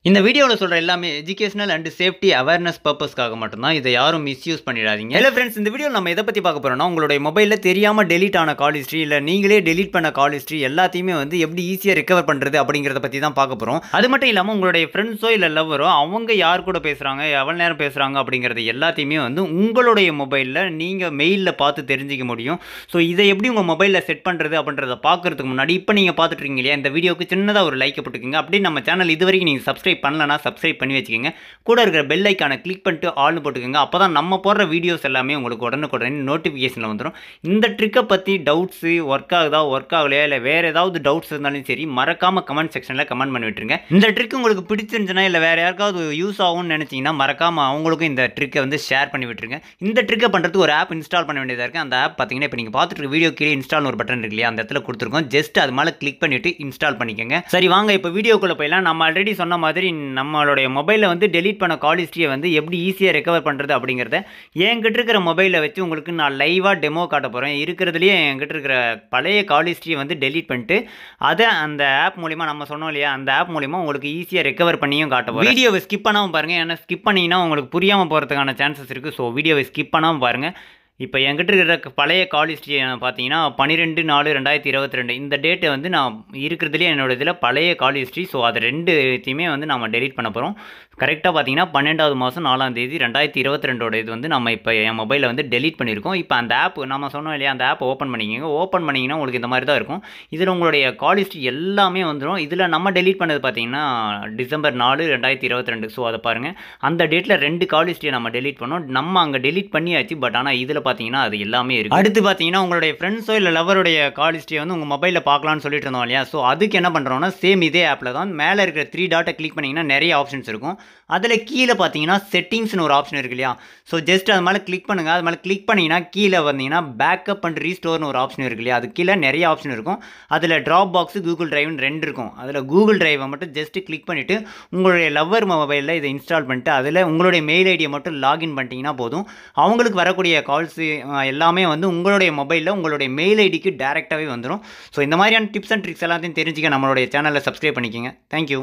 இந்த வீடியோவில் சொல்கிற எல்லாமே எஜுகேஷனல் அண்ட் சேஃப்டி அவேர்னஸ் பர்பஸ்க்காக மட்டும்தான். இதை யாரும் மிஸ்யூஸ் பண்ணிடாதீங்க. ஹலோ ஃப்ரெண்ட்ஸ், இந்த வீடியோவில் நம்ம எதை பற்றி பார்க்க போகிறோம்னா, உங்களுடைய மொபைலில் தெரியாமல் டெலீட் ஆன கால் ஹிஸ்ட்ரி இல்லை நீங்களே டெலீட் பண்ண கால் ஹிஸ்ட்ரி எல்லாத்தையுமே எப்படி ஈஸியாக ரெக்கவர் பண்ணுறது அப்படிங்கிறத பற்றி தான் பார்க்க போகிறோம். அது மட்டும் இல்லாமல் உங்களுடைய ஃப்ரெண்ட்ஸோ இல்லை லவ்வரோ அவங்க யார் கூட பேசுகிறாங்க, எவ்வளோ நேரம் பேசுகிறாங்க அப்படிங்கிறது எல்லாத்தையுமே உங்களுடைய மொபைலில் நீங்கள் மெயிலில் பார்த்து தெரிஞ்சிக்க முடியும். ஸோ இதை எப்படி உங்கள் மொபைலில் செட் பண்ணுறது அப்படின்றத பார்க்குறதுக்கு முன்னாடி இப்போ நீங்கள் பார்த்துட்ருக்கீங்க இல்லையா, இந்த வீடியோவுக்கு சின்னதாக ஒரு லைக் போட்டுக்கோங்க. அப்படி நம்ம சேனல் இது வரைக்கும் நீங்கள் சப்ஸ்கிரைப் பண்ணலனா சப்ஸ்கிரைப் பண்ணி வச்சுக்கோங்க. கூட இருக்கிற பெல் ஐக்கானை கிளிக் பண்ணிட்டு ஆல்னு போட்டுக்கோங்க. அப்போ தான் நம்ம போடுற வீடியோஸ் எல்லாமே உங்களுக்கு உடனுக்குடனே நோட்டிஃபிகேஷனில் வந்துடும். இந்த ட்ரிக்கை பற்றி டவுட்ஸு ஒர்க் ஆகுதா ஒர்க் ஆகலையா இல்லை வேறு ஏதாவது டவுட்ஸ் இருந்தாலும் சரி, மறக்காமல் கமெண்ட் செக்ஷனில் கமெண்ட் பண்ணி விட்டுருங்க. இந்த ட்ரிக் உங்களுக்கு பிடிச்சிருந்துச்சுன்னா இல்லை வேறு யாருக்காவது யூஸ் ஆகும்னு நினச்சிங்கன்னா மறக்காமல் அவங்களுக்கும் இந்த ட்ரிக்கை ஷேர் பண்ணி விட்டுருங்க. இந்த ட்ரிக்கை பண்ணுறதுக்கு ஒரு ஆப் இன்ஸ்டால் பண்ண வேண்டியதாக இருக்குது. அந்த ஆப் பார்த்தீங்கன்னா இப்போ நீங்கள் பார்த்துட்டு வீடியோ கீழே இன்ஸ்டால் ஒரு பட்டன் இருக்கு இல்லையா, அந்த இடத்துல கொடுத்துருக்கோம். ஜஸ்ட் அது மேலே கிளிக் பண்ணிவிட்டு இன்ஸ்டால் பண்ணிக்கோங்க. சரி வாங்க இப்போ வீடியோக்குள்ளே போயிடலாம். நம்ம ஆல்ரெடி சொன்ன மாதிரி நம்மளுடைய மொபைலில் டெலீட் பண்ண கால் ஹிஸ்ட்ரியை எப்படி ஈஸியாக ரெக்கவர் பண்ணுறது அப்படிங்கிறத என்கிட்ட இருக்கிற மொபைலை வச்சு உங்களுக்கு நான் லைவாக டெமோ காட்ட போகிறேன். இருக்கிறதுலையே என்கிட்ட இருக்கிற பழைய கால் ஹிஸ்ட்ரியை டெலீட் பண்ணிட்டு அதை அந்த ஆப் மூலிமா நம்ம சொன்னோம் இல்லையா, அந்த ஆப் மூலிமா உங்களுக்கு ஈஸியாக ரெக்கவர் பண்ணியும் காட்ட போகிறேன். வீடியோவை ஸ்கிப் பண்ணாமல் பாருங்கள். ஏன்னா ஸ்கிப் பண்ணிங்கன்னா உங்களுக்கு புரியாமல் போகிறதுக்கான சான்சஸ் இருக்குது. ஸோ வீடியோவை ஸ்கிப் பண்ணாமல் பாருங்கள். இப்போ என்கிட்ட இருக்கிற பழைய கால் ஹிஸ்ட்ரி பார்த்தீங்கன்னா 12/4/2022 இந்த டேட்டை நான் இருக்கிறதுலேயே என்னோட இதில் பழைய கால் ஹிஸ்ட்ரி. ஸோ அது ரெண்டுத்தையுமே நம்ம டெலீட் பண்ண போகிறோம். கரெக்டாக பார்த்தீங்கன்னா 12வது மாதம் 4ஆம் தேதி 2022 இது நம்ம இப்போ என் மொபைலில் டெலீட் பண்ணியிருக்கோம். இப்போ அந்த ஆப் நம்ம சொன்னோம் இல்லையா, அந்த ஆப் ஓப்பன் பண்ணிக்கோங்க. ஓப்பன் பண்ணிங்கன்னா உங்களுக்கு இந்த மாதிரி தான் இருக்கும். இதில் உங்களுடைய கால் ஹிஸ்ட்ரி எல்லாமே வந்துடும். இதில் நம்ம டெலீட் பண்ணது பார்த்தீங்கன்னா டிசம்பர் 4, 2022. ஸோ அதை பாருங்கள், அந்த டேட்டில் 2 கால் ஹிஸ்ட்ரியை நம்ம டெலீட் பண்ணோம். நம்ம அங்கே டெலீட் பண்ணியாச்சு. பட் ஆனால் இதில் பார்த்தீங்கன்னா அது எல்லாமே இருக்குது. அடுத்து பார்த்தீங்கன்னா உங்களுடைய ஃப்ரெண்ட்ஸோ இல்லை லவருடைய கால் ஹிஸ்ட்ரியை உங்கள் மொபைலில் பார்க்கலான்னு சொல்லிட்டு இருந்தோம் இல்லையா. ஸோ அதுக்கு என்ன பண்ணுறோம்னா, சேம் இதே ஆப்பில் தான் மேலே இருக்கிற 3 டாட்டை கிளிக் பண்ணிங்கன்னா நிறைய ஆப்ஷன்ஸ் இருக்கும். அதில் கீழே பார்த்தீங்கன்னா செட்டிங்ஸ்னு ஒரு ஆப்ஷன் இருக்கு இல்லையா. ஸோ ஜஸ்ட் அது மேலே கிளிக் பண்ணுங்கள். அது மேலே கிளிக் பண்ணிங்கன்னா கீழே வந்தீங்கன்னா பேக்கப் அண்ட் ரீஸ்டோர்னு ஒரு ஆப்ஷன் இருக்கு இல்லையா. அது கீழே நிறைய ஆப்ஷன் இருக்கும். அதில் ட்ராப் பாக்ஸு கூகுள் டிரைவ்னு 2 இருக்கும். அதில் கூகுள் டிரைவை மட்டும் ஜஸ்ட் கிளிக் பண்ணிவிட்டு உங்களுடைய லவ்வர் மொபைலில் இதை இன்ஸ்டால் பண்ணிட்டு அதில் உங்களுடைய மெயில் ஐடியை மட்டும் லாகின் பண்ணிட்டீங்கன்னா போதும். அவங்களுக்கு வரக்கூடிய கால்ஸு எல்லாமே உங்களுடைய மொபைலில் உங்களுடைய மெயில் ஐடிக்கு டேரெக்டாகவே வந்துடும். ஸோ இந்த மாதிரியான டிப்ஸ் அண்ட் ட்ரிக்ஸ் எல்லாத்தையும் தெரிஞ்சுக்க நம்மளுடைய சேனலில் சப்ஸ்கிரைப் பண்ணிக்கோங்க. தேங்க்யூ.